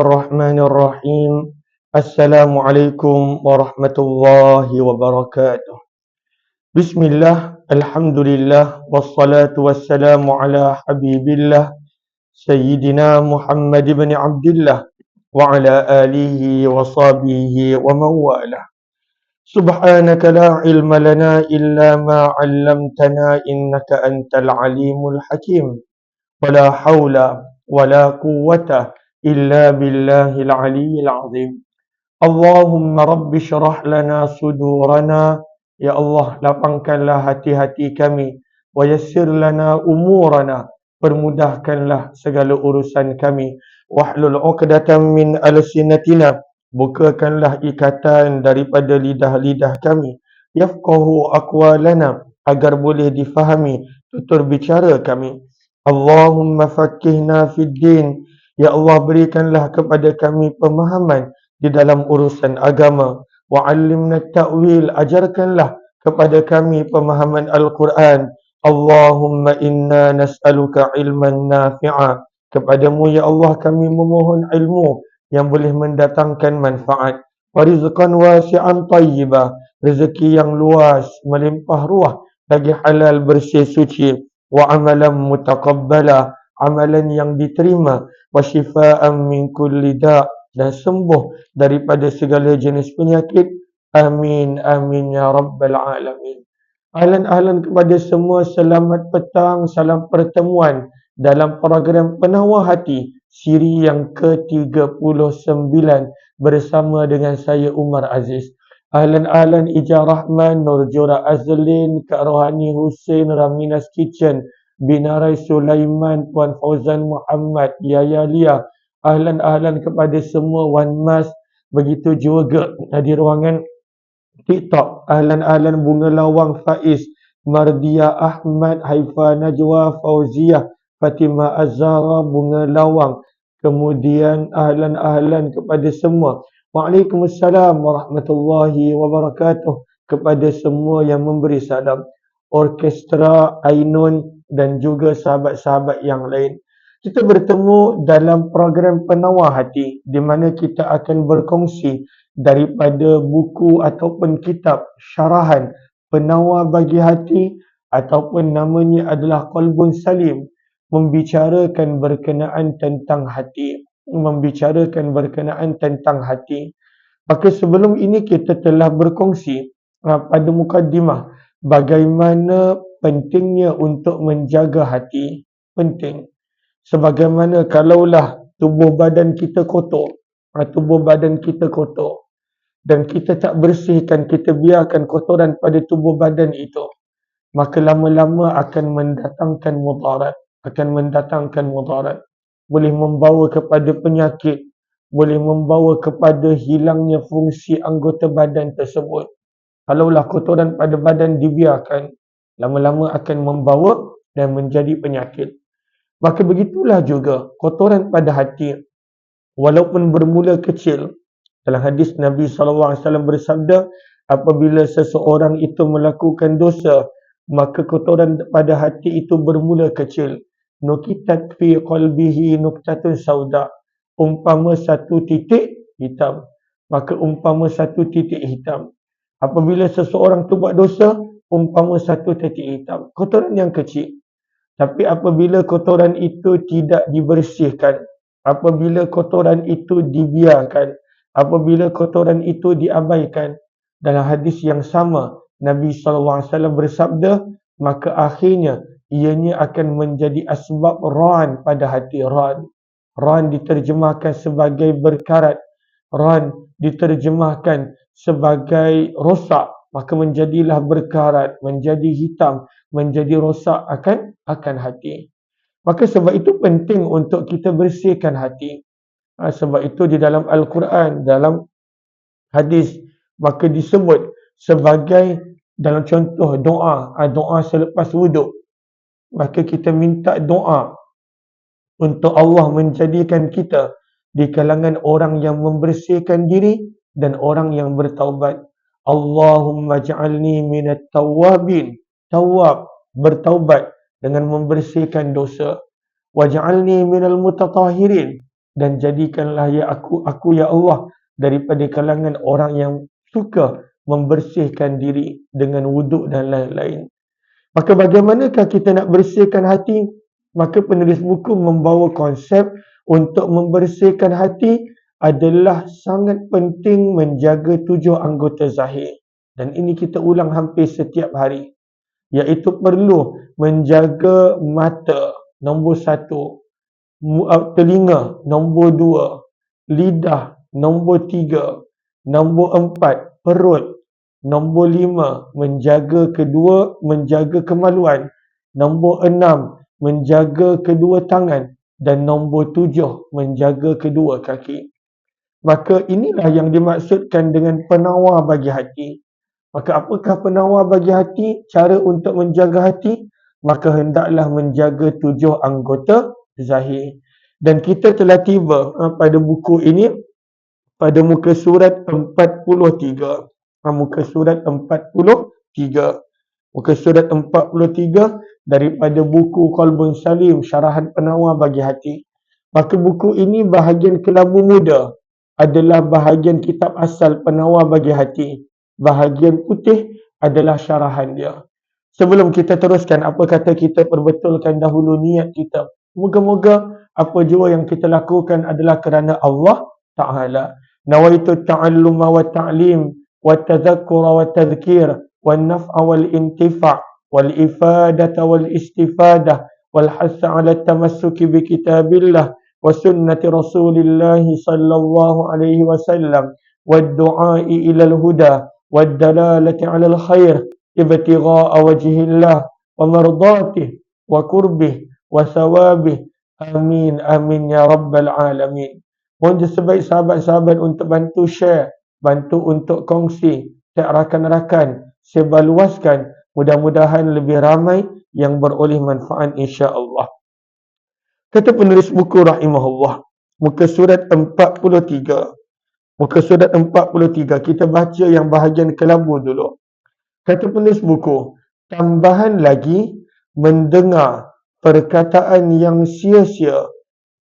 Bismillahirrahmanirrahim. Assalamualaikum warahmatullahi wabarakatuh. Bismillah, alhamdulillah, wassalatu wassalamu ala habibillah, Sayyidina Muhammad ibn Abdullah, wa ala alihi wa sahbihi wa mawalah. Subhanaka la ilma lana illa ma 'allamtana innaka antal alimul hakim. ولا حول ولا قوة إلا بالله العلي العظيم. اللهم رب اشرح لنا صدورنا. Ya Allah, lapangkanlah hati-hati kami. Wa yassir lana umurana. Permudahkanlah segala urusan kami. Wahlul 'uqdatam min alsinatina. Bukakanlah ikatan daripada lidah-lidah kami. Yafqahu aqwalana, agar boleh difahami tutur bicara kami. Allahumma faqqihna fid din. Ya Allah, berikanlah kepada kami pemahaman di dalam urusan agama. Wa'allimna ta'wil, ajarkanlah kepada kami pemahaman Al-Quran. Allahumma inna nas'aluka ilman nafi'a. Kepadamu ya Allah kami memohon ilmu yang boleh mendatangkan manfaat. Warizqan wasi'an tayyibah, rezeki yang luas melimpah ruah lagi halal bersih suci. Wa amalan mutaqabbala, amalan yang diterima. Wa shifaan min kulli da', dan sembuh daripada segala jenis penyakit. Amin, amin ya rabbal alamin. Ahlan kepada semua, selamat petang, salam pertemuan dalam program Penawar Hati siri yang ke-39 bersama dengan saya Umar Aziz. Ahlan Ija Rahman, Nurjura Azlin, Kak Rohani Hussein, Raminas Kitchen, Binarai Sulaiman, Puan Fauzan Muhammad, Yaya Lia. Ahlan kepada semua Wan Mas. Begitu juga di ruangan TikTok. Ahlan Bunga Lawang Faiz, Mardia Ahmad, Haifa Najwa, Fauzia, Fatimah Azhara, Bunga Lawang. Kemudian ahlan kepada semua. Waalaikumsalam warahmatullahi wabarakatuh kepada semua yang memberi salam. Orkestra Ainun dan juga sahabat-sahabat yang lain. Kita bertemu dalam program Penawar Hati di mana kita akan berkongsi daripada buku ataupun kitab syarahan Penawar Bagi Hati, ataupun namanya adalah Qalbun Salim, membicarakan berkenaan tentang hati. Maka sebelum ini kita telah berkongsi pada mukaddimah bagaimana pentingnya untuk menjaga hati. Penting. Sebagaimana kalaulah tubuh badan kita kotor dan kita tak bersihkan, kita biarkan kotoran pada tubuh badan itu, maka lama-lama akan mendatangkan mudarat. Boleh membawa kepada penyakit, boleh membawa kepada hilangnya fungsi anggota badan tersebut. Kalaulah kotoran pada badan dibiarkan, lama-lama akan membawa dan menjadi penyakit. Maka begitulah juga kotoran pada hati, walaupun bermula kecil. Dalam hadis Nabi SAW bersabda, apabila seseorang itu melakukan dosa, maka kotoran pada hati itu bermula kecil. Nukitat fi qalbihi nuktatun sauda. Umpama satu titik hitam. Apabila seseorang itu buat dosa, umpama satu titik hitam. Kotoran yang kecil. Tapi apabila kotoran itu tidak dibersihkan, apabila kotoran itu dibiarkan, apabila kotoran itu diabaikan, dalam hadis yang sama, Nabi SAW bersabda, maka akhirnya ianya akan menjadi asbab ran pada hati. Ran diterjemahkan sebagai berkarat. Ran diterjemahkan sebagai rosak. Maka menjadilah berkarat, menjadi hitam, menjadi rosak akan hati. Maka sebab itu penting untuk kita bersihkan hati. Sebab itu di dalam Al-Quran, dalam hadis, maka disebut sebagai dalam contoh doa selepas wuduk. Maka kita minta doa untuk Allah menjadikan kita di kalangan orang yang membersihkan diri dan orang yang bertaubat. Allahumma ja'alni minat tawwabin. Tawwab, bertaubat dengan membersihkan dosa. Waj'alni minal mutatahirin, dan jadikanlah ya aku ya Allah daripada kalangan orang yang suka membersihkan diri dengan wuduk dan lain-lain. Maka bagaimanakah kita nak bersihkan hati? Maka penulis buku membawa konsep untuk membersihkan hati adalah sangat penting menjaga 7 anggota zahir. Dan ini kita ulang hampir setiap hari. Iaitu perlu menjaga mata, nombor 1. Telinga, nombor 2. Lidah, nombor 3. Nombor 4, perut. Nombor 5, menjaga kemaluan. Nombor 6, menjaga kedua tangan. Dan nombor 7, menjaga kedua kaki. Maka inilah yang dimaksudkan dengan penawar bagi hati. Maka apakah penawar bagi hati? Cara untuk menjaga hati? Maka hendaklah menjaga 7 anggota zahir. Dan kita telah tiba pada buku ini pada muka surat 43. Muka surat 43. Muka surat 43 daripada buku Qalbun Salim, syarahan penawar bagi hati. Maka buku ini bahagian kelabu muda adalah bahagian kitab asal penawar bagi hati. Bahagian putih adalah syarahan dia. Sebelum kita teruskan, apa kata kita perbetulkan dahulu niat kita. Moga-moga apa jua yang kita lakukan adalah kerana Allah Ta'ala. Nawaitu ta'alluma wa ta'lim wa tadhakkura wa tadhkir wa naf'a wal intifa' wal ifadata wal istifadah wal hassa ala tamassuki bi kitabillah wa sunnati rasulillahi sallallahu alaihi wasallam wa du'ai ilal huda wa dalalati ala al khair ibtigha'a wajhillah wa mardatihi wa kurbih wa thawabih. Amin amin ya rabbal alamin. Mohon sebaik sahabat-sahabat untuk bantu share, bantu untuk kongsi, tak rakan-rakan, sebarluaskan. Mudah-mudahan lebih ramai yang beroleh manfaat insya-Allah. Kata penulis buku rahimahullah, muka surat 43. Muka surat 43, kita baca yang bahagian kelabu dulu. Kata penulis buku, tambahan lagi mendengar perkataan yang sia-sia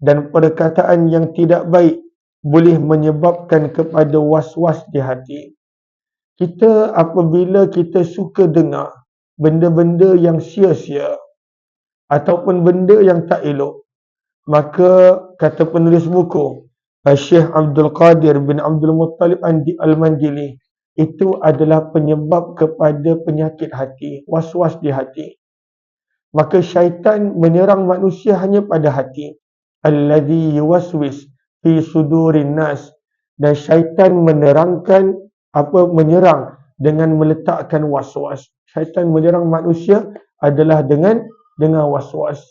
dan perkataan yang tidak baik boleh menyebabkan kepada was-was di hati. Kita apabila kita suka dengar benda-benda yang sia-sia ataupun benda yang tak elok, maka kata penulis buku Syekh Abdul Qadir bin Abdul Muttalib Al-Mandili, itu adalah penyebab kepada penyakit hati, was-was di hati. Maka syaitan menyerang manusia hanya pada hati. Alladhi yuwaswis fi sudurin nas. Dan syaitan menyerang dengan meletakkan was-was. Syaitan menyerang manusia adalah dengan was-was.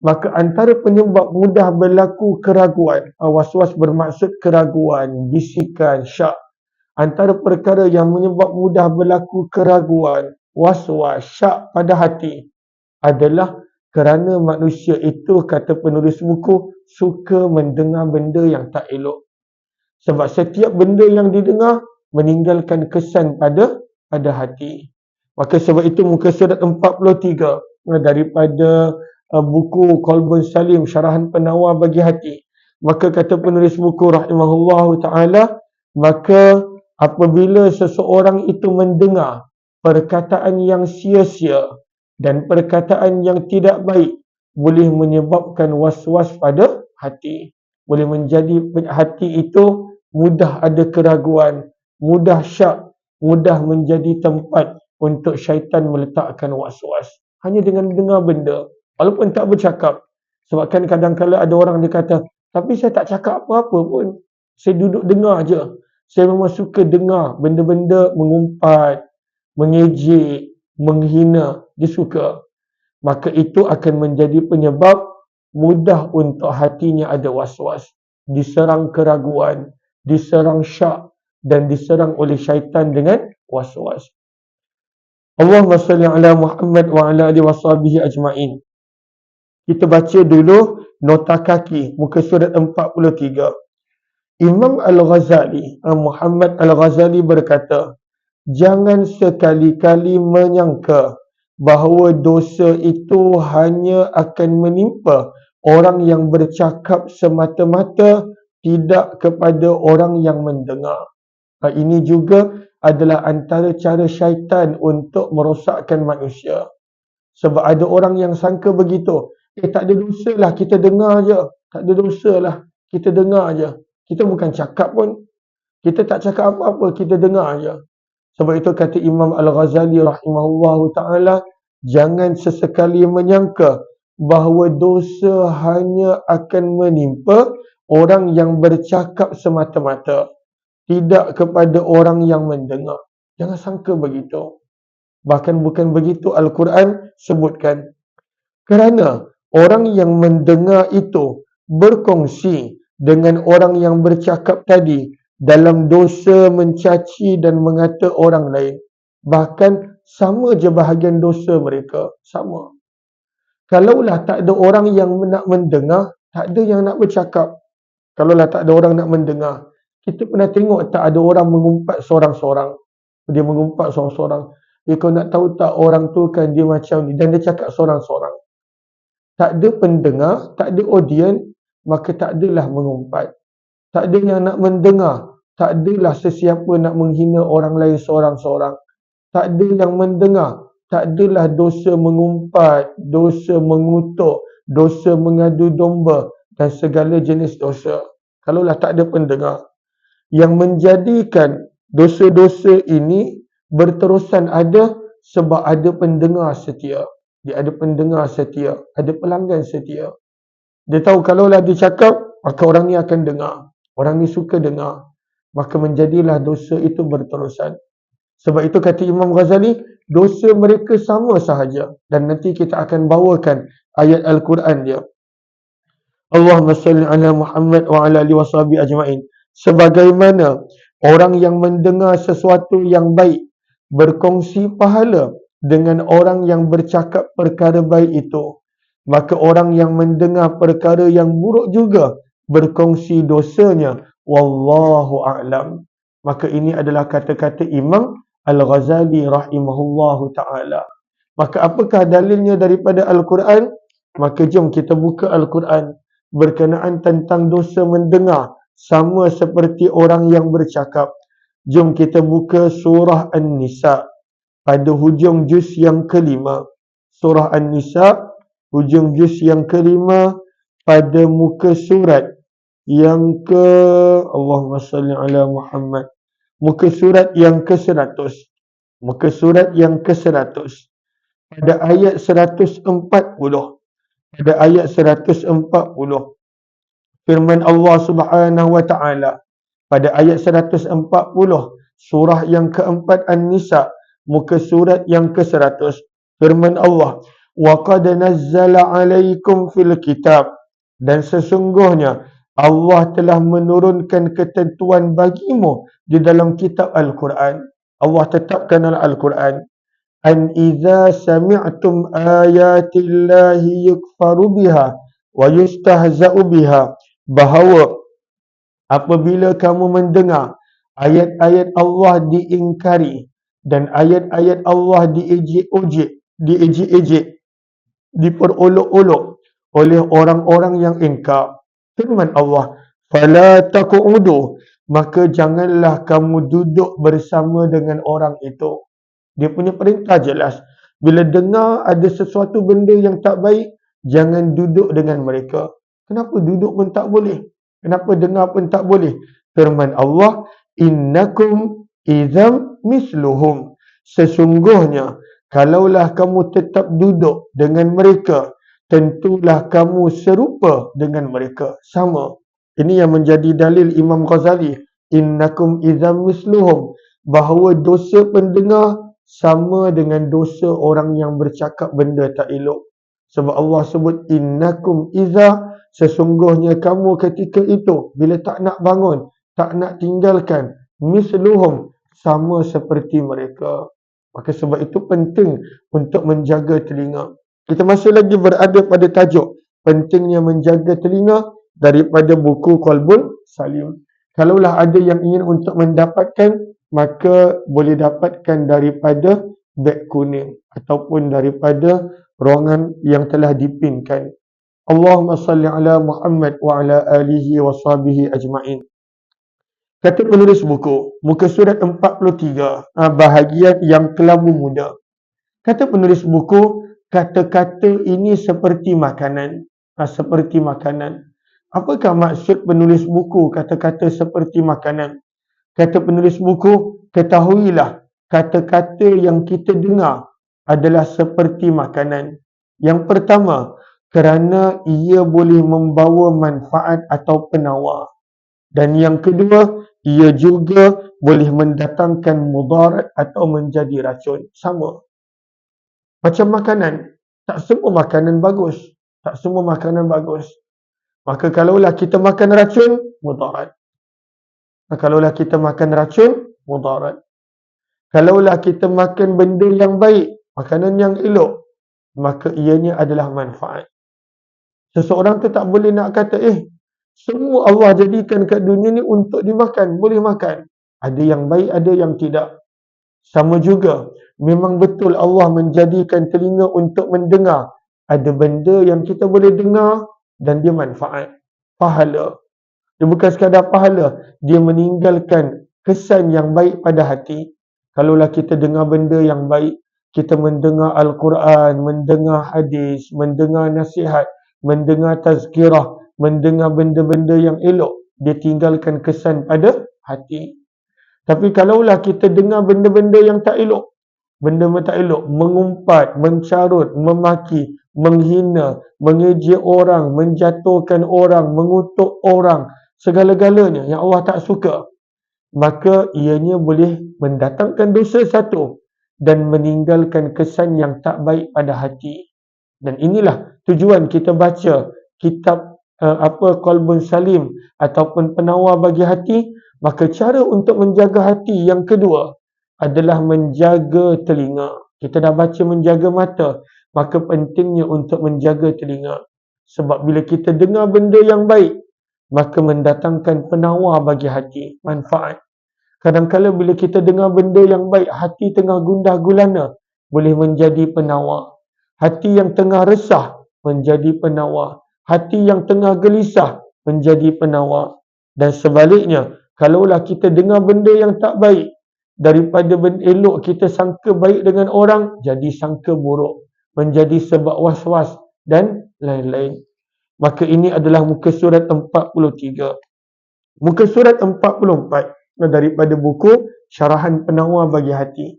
Maka antara penyebab mudah berlaku keraguan, was-was bermaksud keraguan, bisikan, syak. Antara perkara yang menyebab mudah berlaku keraguan, was-was, syak pada hati adalah kerana manusia itu, kata penulis buku, suka mendengar benda yang tak elok. Sebab setiap benda yang didengar meninggalkan kesan pada hati. Maka sebab itu muka surat 43 daripada buku Qalbun Salim, syarahan penawar bagi hati. Maka kata penulis buku rahimahullahu ta'ala, maka apabila seseorang itu mendengar perkataan yang sia-sia dan perkataan yang tidak baik, boleh menyebabkan was-was pada hati. Boleh menjadi hati itu mudah ada keraguan, mudah syak, mudah menjadi tempat untuk syaitan meletakkan was-was. Hanya dengan dengar benda, walaupun tak bercakap. Sebab kan kadang-kadang ada orang dia kata, tapi saya tak cakap apa-apa pun. Saya duduk dengar je. Saya memang suka dengar benda-benda mengumpat, mengejek, menghina, dia suka. Maka itu akan menjadi penyebab mudah untuk hatinya ada was-was, diserang keraguan, diserang syak dan diserang oleh syaitan dengan was-was. Allahumma salli ala Muhammad wa ala alihi washabihi ajma'in. Kita baca dulu nota kaki muka surat 43. Imam Al-Ghazali, Muhammad Al-Ghazali berkata, jangan sekali-kali menyangka bahawa dosa itu hanya akan menimpa orang yang bercakap semata-mata, tidak kepada orang yang mendengar. Ini juga adalah antara cara syaitan untuk merosakkan manusia. Sebab ada orang yang sangka begitu. Tak ada dosa lah, kita dengar je. Tak ada dosa lah, kita dengar je. Kita bukan cakap pun. Kita tak cakap apa-apa, kita dengar je. Sebab itu kata Imam Al-Ghazali rahimahullahu ta'ala, jangan sesekali menyangka bahawa dosa hanya akan menimpa orang yang bercakap semata-mata, tidak kepada orang yang mendengar. Jangan sangka begitu. Bahkan bukan begitu Al-Quran sebutkan. Kerana orang yang mendengar itu berkongsi dengan orang yang bercakap tadi dalam dosa mencaci dan mengata orang lain. Bahkan sama je bahagian dosa mereka. Sama. Kalaulah tak ada orang yang nak mendengar, tak ada yang nak bercakap. Kalaulah tak ada orang nak mendengar. Kita pernah tengok tak ada orang mengumpat seorang-seorang. Dia mengumpat seorang-seorang. Kau nak tahu tak orang tu kan dia macam ni. Dan dia cakap seorang-seorang. Tak ada pendengar, tak ada audien, maka tak adalah mengumpat. Tak ada yang nak mendengar, tak adalah sesiapa nak menghina orang lain seorang-seorang. Tak ada yang mendengar, tak adalah dosa mengumpat, dosa mengutuk, dosa mengadu domba dan segala jenis dosa. Kalaulah tak ada pendengar. Yang menjadikan dosa-dosa ini berterusan ada sebab ada pendengar setia. Dia ada pendengar setia, ada pelanggan setia. Dia tahu kalaulah dia cakap, maka orang ni akan dengar. Orang ni suka dengar. Maka menjadilah dosa itu berterusan. Sebab itu kata Imam Ghazali, dosa mereka sama sahaja. Dan nanti kita akan bawakan ayat Al-Quran dia. Allahumma salli ala Muhammad wa ala alihi washabihi ajma'in. Sebagaimana orang yang mendengar sesuatu yang baik berkongsi pahala dengan orang yang bercakap perkara baik itu, maka orang yang mendengar perkara yang buruk juga berkongsi dosanya. Wallahu a'lam. Maka ini adalah kata-kata Imam Al-Ghazali rahimahullahu ta'ala. Maka apakah dalilnya daripada Al-Quran? Maka jom kita buka Al-Quran berkenaan tentang dosa mendengar sama seperti orang yang bercakap. Jom kita buka surah An-Nisa pada hujung juz yang kelima. Surah An-Nisa hujung juz yang kelima pada muka surat yang ke Allahumma salli ala Muhammad. Muka surat yang ke-100. Muka surat yang ke-100. Pada ayat 140. Pada ayat 140. Firman Allah Subhanahu wa taala pada ayat 140 surah yang keempat An-Nisa, muka surat yang ke-100. Firman Allah, wa qad nazzala 'alaikum fil kitab, dan sesungguhnya Allah telah menurunkan ketentuan bagimu di dalam kitab Al-Quran. Allah tetapkan dalam Al-Quran, an idza sami'tum ayatillahi yukfaru biha wa yustahza'u biha, bahawa apabila kamu mendengar ayat-ayat Allah diingkari dan ayat-ayat Allah diejek-ejek, diperolok-olok oleh orang-orang yang ingkar. Firman Allah, fala taq'udu, maka janganlah kamu duduk bersama dengan orang itu. Dia punya perintah jelas. Bila dengar ada sesuatu benda yang tak baik, jangan duduk dengan mereka. Kenapa duduk pun tak boleh? Kenapa dengar pun tak boleh? Firman Allah, innakum idzam misluhum. Sesungguhnya, kalaulah kamu tetap duduk dengan mereka, tentulah kamu serupa dengan mereka. Sama. Ini yang menjadi dalil Imam Ghazali. Innakum idzam misluhum. Bahawa dosa pendengar sama dengan dosa orang yang bercakap benda tak elok. Sebab Allah sebut innakum idza, sesungguhnya kamu ketika itu bila tak nak bangun, tak nak tinggalkan, misluhum, sama seperti mereka. Maka sebab itu penting untuk menjaga telinga. Kita masih lagi berada pada tajuk pentingnya menjaga telinga daripada buku Qalbul Salim. Kalaulah ada yang ingin untuk mendapatkan, maka boleh dapatkan daripada beg kuning ataupun daripada ruangan yang telah dipinkan. Allahumma salli ala Muhammad wa ala alihi wa sahbihi ajma'in. Kata penulis buku, muka surat 43, bahagian yang kelabu muda. Kata penulis buku, kata-kata ini seperti makanan. Seperti makanan. Apakah maksud penulis buku kata-kata seperti makanan? Kata penulis buku, ketahuilah kata-kata yang kita dengar adalah seperti makanan. Yang pertama, kerana ia boleh membawa manfaat atau penawar. Dan yang kedua, ia juga boleh mendatangkan mudarat atau menjadi racun. Sama. Macam makanan. Tak semua makanan bagus. Tak semua makanan bagus. Maka kalaulah kita makan racun, mudarat. Kalaulah kita makan racun, mudarat. Kalaulah kita makan benda yang baik, makanan yang elok, maka ianya adalah manfaat. Seseorang tu tak boleh nak kata, semua Allah jadikan kat dunia ni untuk dimakan. Boleh makan. Ada yang baik, ada yang tidak. Sama juga. Memang betul Allah menjadikan telinga untuk mendengar. Ada benda yang kita boleh dengar dan dia manfaat. Pahala. Dia bukan sekadar pahala. Dia meninggalkan kesan yang baik pada hati. Kalaulah kita dengar benda yang baik, kita mendengar Al-Quran, mendengar hadis, mendengar nasihat, mendengar tazkirah, mendengar benda-benda yang elok, dia tinggalkan kesan pada hati. Tapi kalaulah kita dengar benda-benda yang tak elok, benda-benda tak elok, mengumpat, mencarut, memaki, menghina, mengejek orang, menjatuhkan orang, mengutuk orang, segala-galanya yang Allah tak suka, maka ianya boleh mendatangkan dosa satu dan meninggalkan kesan yang tak baik pada hati. Dan inilah tujuan kita baca kitab Qalbun Salim ataupun penawar bagi hati. Maka cara untuk menjaga hati yang kedua adalah menjaga telinga. Kita dah baca menjaga mata, maka pentingnya untuk menjaga telinga. Sebab bila kita dengar benda yang baik, maka mendatangkan penawar bagi hati, manfaat. Kadang-kadang bila kita dengar benda yang baik, hati tengah gundah gulana, boleh menjadi penawar. Hati yang tengah resah menjadi penawar. Hati yang tengah gelisah menjadi penawar. Dan sebaliknya, kalaulah kita dengar benda yang tak baik, daripada benda elok kita sangka baik dengan orang, jadi sangka buruk. Menjadi sebab was-was dan lain-lain. Maka ini adalah muka surat 43. Muka surat 44 daripada buku Syarahan Penawar bagi Hati.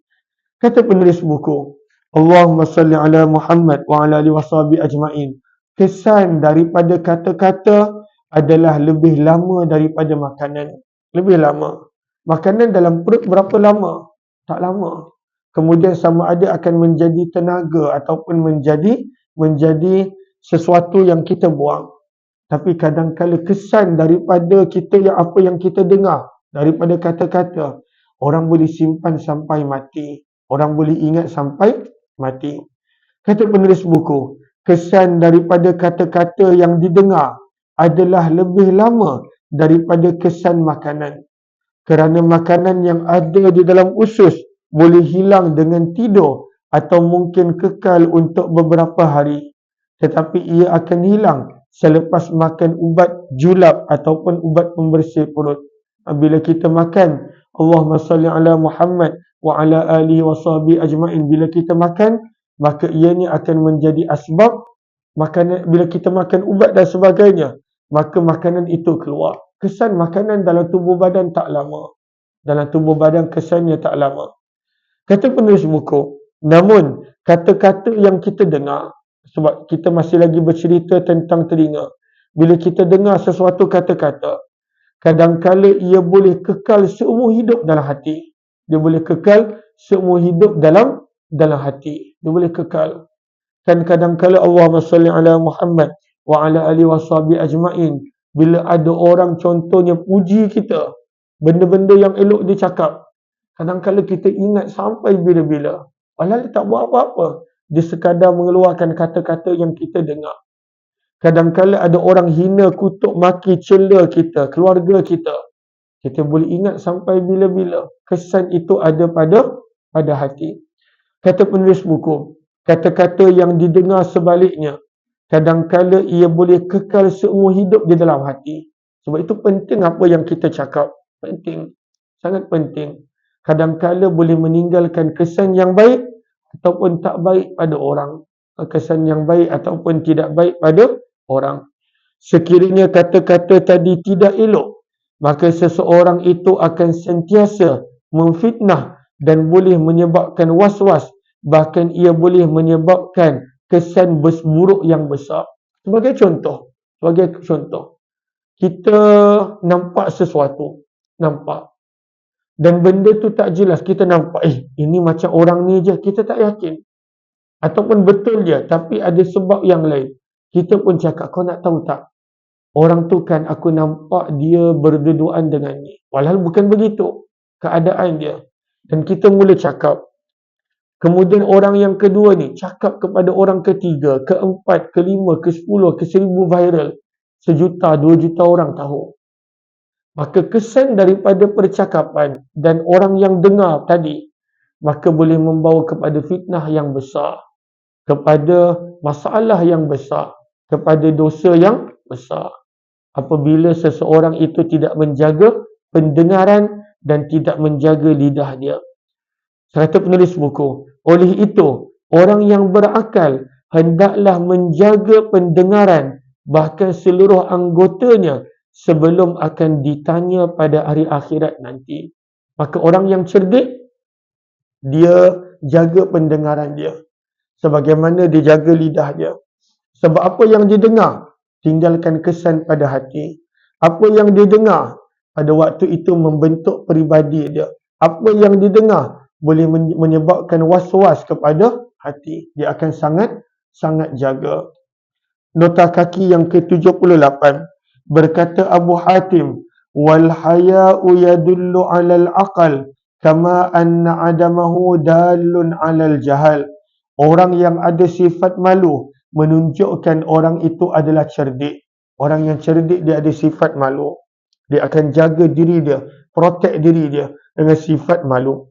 Kata penulis buku, Allahumma salli ala Muhammad wa ala alihi washabihi ajma'in. Kesan daripada kata-kata adalah lebih lama daripada makanan. Lebih lama. Makanan dalam perut berapa lama? Tak lama. Kemudian sama ada akan menjadi tenaga ataupun menjadi sesuatu yang kita buang. Tapi kadang-kadang kesan daripada kita yang apa yang kita dengar daripada kata-kata, orang boleh simpan sampai mati. Orang boleh ingat sampai mati. Kata penulis buku, kesan daripada kata-kata yang didengar adalah lebih lama daripada kesan makanan. Kerana makanan yang ada di dalam usus boleh hilang dengan tidur atau mungkin kekal untuk beberapa hari. Tetapi ia akan hilang selepas makan ubat julap ataupun ubat pembersih perut. Bila kita makan, Allahumma salli ala Muhammad wa ala alihi wa sahbihi ajma'in. Bila kita makan, maka ianya akan menjadi asbab makanan. Bila kita makan ubat dan sebagainya, maka makanan itu keluar. Kesan makanan dalam tubuh badan tak lama. Dalam tubuh badan kesannya tak lama. Kata penulis buku, namun kata-kata yang kita dengar, sebab kita masih lagi bercerita tentang telinga. Bila kita dengar sesuatu kata-kata, kadang-kala ia boleh kekal seumur hidup dalam hati. Dia boleh kekal seumur hidup dalam hati. Dia boleh kekal. Dan kadang-kala Allahumma salli ala Muhammad wa ala alihi washabihi ajma'in. Bila ada orang contohnya puji kita, benda-benda yang elok dia cakap, kadang-kala kita ingat sampai bila-bila. Walau dia tak buat apa-apa. Dia sekadar mengeluarkan kata-kata yang kita dengar. Kadang-kala ada orang hina, kutuk, maki, cela kita, keluarga kita. Kita boleh ingat sampai bila-bila. Kesan itu ada pada hati. Kata penulis buku, kata-kata yang didengar sebaliknya kadang-kala ia boleh kekal seumur hidup di dalam hati. Sebab itu penting apa yang kita cakap. Penting. Sangat penting. Kadang-kala boleh meninggalkan kesan yang baik ataupun tak baik pada orang. Kesan yang baik ataupun tidak baik pada orang. Sekiranya kata-kata tadi tidak elok, maka seseorang itu akan sentiasa memfitnah dan boleh menyebabkan was-was. Bahkan ia boleh menyebabkan kesan buruk yang besar. Sebagai contoh, kita nampak sesuatu, dan benda tu tak jelas, kita nampak, ini macam orang ni je, kita tak yakin. Ataupun betul je, tapi ada sebab yang lain. Kita pun cakap, kau nak tahu tak? Orang tu kan aku nampak dia berduaan dengan ni. Walau bukan begitu keadaan dia. Dan kita mula cakap. Kemudian orang yang kedua ni cakap kepada orang ketiga, keempat, kelima, ke-10, ke-1000 viral. 1 juta, 2 juta orang tahu. Maka kesan daripada percakapan dan orang yang dengar tadi, maka boleh membawa kepada fitnah yang besar, kepada masalah yang besar, kepada dosa yang besar. Apabila seseorang itu tidak menjaga pendengaran dan tidak menjaga lidah dia. Kata penulis buku, oleh itu, orang yang berakal hendaklah menjaga pendengaran bahkan seluruh anggotanya sebelum akan ditanya pada hari akhirat nanti. Maka orang yang cerdik, dia jaga pendengaran dia. Sebagaimana dia jaga lidah dia. Sebab apa yang dia dengar, tinggalkan kesan pada hati. Apa yang dia dengar, pada waktu itu membentuk peribadi dia. Apa yang dia dengar, boleh menyebabkan was-was kepada hati. Dia akan sangat jaga. Nota kaki yang ke-78. Berkata Abu Hatim, wal haya'u yadullu 'alal aqal kama anna 'adamahu dalun 'alal jahal. Orang yang ada sifat malu menunjukkan orang itu adalah cerdik. Orang yang cerdik dia ada sifat malu. Dia akan jaga diri dia, protect diri dia dengan sifat malu.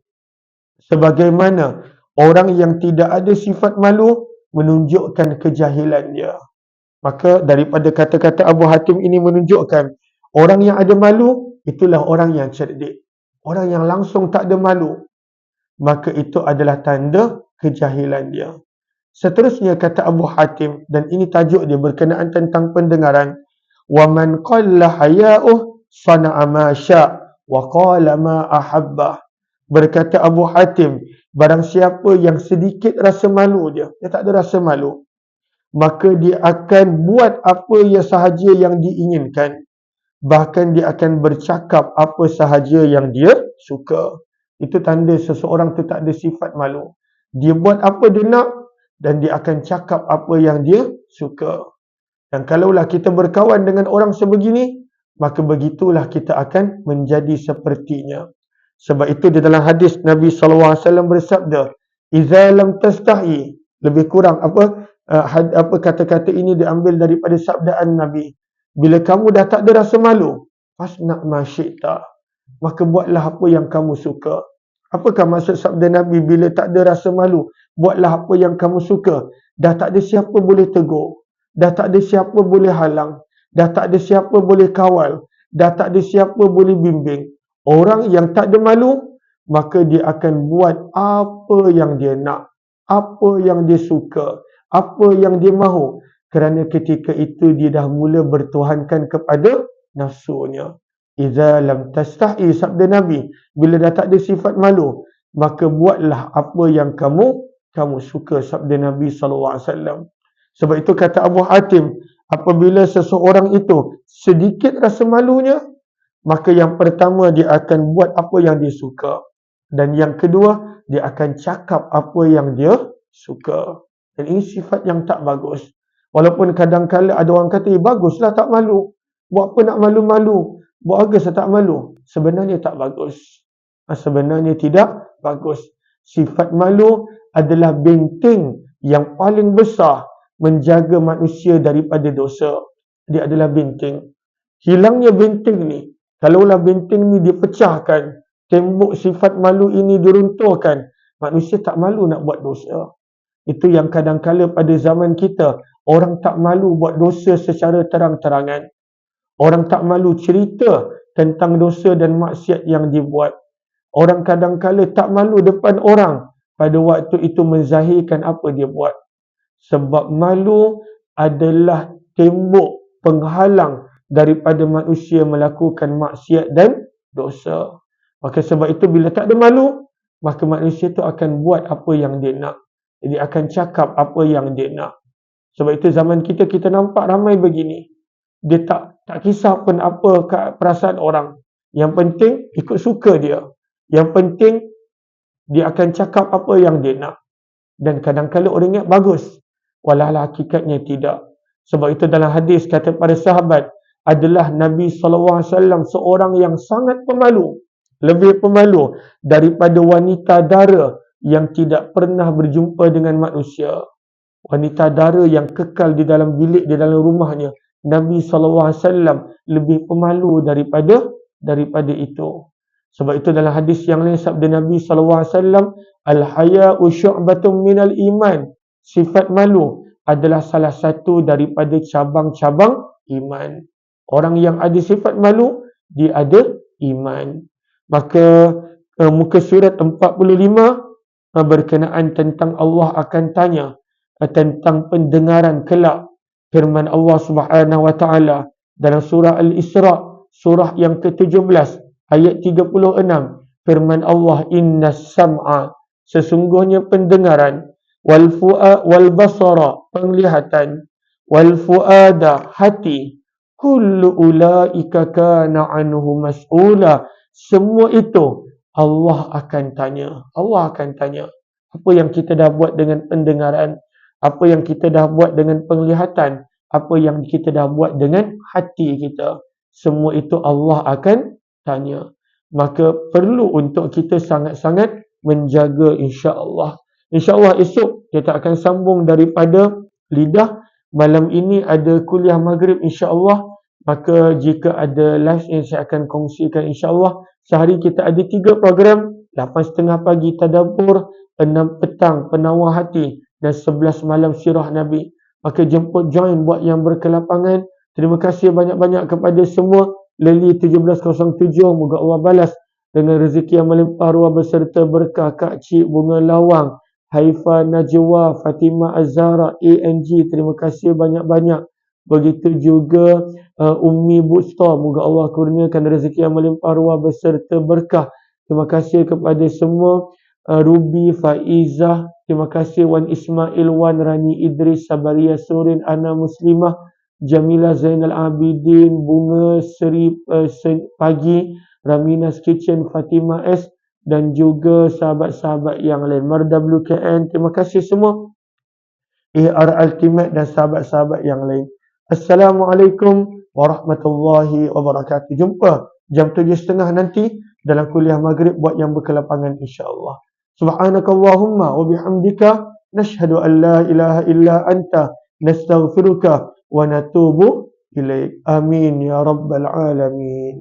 Sebagaimana orang yang tidak ada sifat malu menunjukkan kejahilan dia. Maka daripada kata-kata Abu Hatim ini menunjukkan orang yang ada malu, itulah orang yang cerdik. Orang yang langsung tak ada malu, maka itu adalah tanda kejahilan dia. Seterusnya kata Abu Hatim, dan ini tajuk dia berkenaan tentang pendengaran. وَمَنْ قَلَّ حَيَاؤُهُ صَنَعَ مَا شَاءَ وَقَالَ مَا أَحَبَّهُ. Berkata Abu Hatim, barang siapa yang sedikit rasa malu dia tak ada rasa malu, maka dia akan buat apa sahaja yang diinginkan. Bahkan dia akan bercakap apa sahaja yang dia suka. Itu tanda seseorang tu tak ada sifat malu. Dia buat apa dia nak dan dia akan cakap apa yang dia suka. Dan kalaulah kita berkawan dengan orang sebegini, maka begitulah kita akan menjadi sepertinya. Sebab itu di dalam hadis Nabi SAW bersabda, "Idza lam tastahi", lebih kurang apa kata-kata ini diambil daripada sabdaan Nabi. Bila kamu dah tak ada rasa malu, fasna ma syi'ta, maka buatlah apa yang kamu suka. Apakah maksud sabda Nabi bila tak ada rasa malu? Buatlah apa yang kamu suka. Dah tak ada siapa boleh tegur. Dah tak ada siapa boleh halang. Dah tak ada siapa boleh kawal. Dah tak ada siapa boleh bimbing. Orang yang tak ada malu, maka dia akan buat apa yang dia nak. Apa yang dia suka. Apa yang dia mahu. Kerana ketika itu dia dah mula bertuhankan kepada nafsunya. Iza lam tastahi, sabda Nabi, bila dah tak ada sifat malu, maka buatlah apa yang kamu suka, sabda Nabi SAW. Sebab itu kata Abu Hatim, apabila seseorang itu sedikit rasa malunya, maka yang pertama dia akan buat apa yang dia suka. Dan yang kedua, dia akan cakap apa yang dia suka. Dan ini sifat yang tak bagus. Walaupun kadang-kadang ada orang kata, baguslah tak malu. Buat apa nak malu-malu? Buat bagus tak malu? Sebenarnya tak bagus. Sebenarnya tidak bagus. Sifat malu adalah benteng yang paling besar menjaga manusia daripada dosa. Dia adalah benteng. Hilangnya benteng ni, kalaulah benteng ni dipecahkan, tembok sifat malu ini diruntuhkan, manusia tak malu nak buat dosa. Itu yang kadang-kala pada zaman kita Orang tak malu buat dosa secara terang-terangan. Orang tak malu cerita tentang dosa dan maksiat yang dibuat. Orang kadang-kala tak malu depan orang pada waktu itu menzahirkan apa dia buat. Sebab malu adalah tembok penghalang daripada manusia melakukan maksiat dan dosa. Maka sebab itu bila tak ada malu, maka manusia itu akan buat apa yang dia nak. Jadi akan cakap apa yang dia nak. Sebab itu zaman kita nampak ramai begini. Dia tak kisah pun apa perasaan orang. Yang penting ikut suka dia. Yang penting dia akan cakap apa yang dia nak. Dan kadang-kadang orang ingat bagus. Walau hakikatnya tidak. Sebab itu dalam hadis kata para sahabat adalah Nabi SAW seorang yang sangat pemalu. Lebih pemalu daripada wanita dara yang tidak pernah berjumpa dengan manusia. Wanita dara yang kekal di dalam bilik, di dalam rumahnya. Nabi SAW lebih pemalu daripada itu. Sebab itu dalam hadis yang lain sabda Nabi SAW, Al-haya'u syu'batun minal iman. Sifat malu adalah salah satu daripada cabang-cabang iman. Orang yang ada sifat malu, dia ada iman. Maka muka surat 45 berkenaan tentang Allah akan tanya tentang pendengaran kelak. Firman Allah Subhanahu wa taala dalam surah Al-Isra, surah yang ke-17 ayat 36, firman Allah, innas sam'a, sesungguhnya pendengaran, wal fu'a wal basara, penglihatan, wal fu'ada, hati, kullu ulaika kana anhu mas'ula, semua itu Allah akan tanya. Allah akan tanya apa yang kita dah buat dengan pendengaran, apa yang kita dah buat dengan penglihatan, apa yang kita dah buat dengan hati kita. Semua itu Allah akan tanya. Maka perlu untuk kita sangat-sangat menjaga insya-Allah. Insya-Allah esok kita akan sambung daripada lidah. Malam ini ada kuliah maghrib insya-Allah. Maka jika ada live yang saya akan kongsikan insya-Allah. Sehari kita ada 3 program. 8.30 pagi tadabbur, 6 petang penawar hati dan 11 malam sirah Nabi. Maka jemput join buat yang berkelapangan. Terima kasih banyak-banyak kepada semua. Leli 1707, moga Allah balas dengan rezeki yang melimpah ruah beserta berkah. Kak Cik Bunga Lawang, Haifa Najwa, Fatimah Azhara, ANG, terima kasih banyak-banyak. Begitu juga Ummi Busta, moga Allah kurniakan rezeki yang melimpah ruah beserta berkah. Terima kasih kepada semua. Ruby, Faizah, terima kasih. Wan Ismail, Wan Rani Idris, Sabaria Surin, Ana Muslimah, Jamila Zainal Abidin, Bunga Seri Pagi, Ramina's Kitchen, Fatimah S, dan juga sahabat-sahabat yang lain. Marda WKN, terima kasih semua. AR Ultimate dan sahabat-sahabat yang lain. Assalamualaikum warahmatullahi wabarakatuh. Jumpa jam 7.30 nanti dalam kuliah maghrib buat yang berkelapangan insya-Allah. Subhanakallahumma wa bihamdika nashhadu an la ilaha illa anta nastaghfiruka wa natubu ilaik. Amin ya rabbal alamin.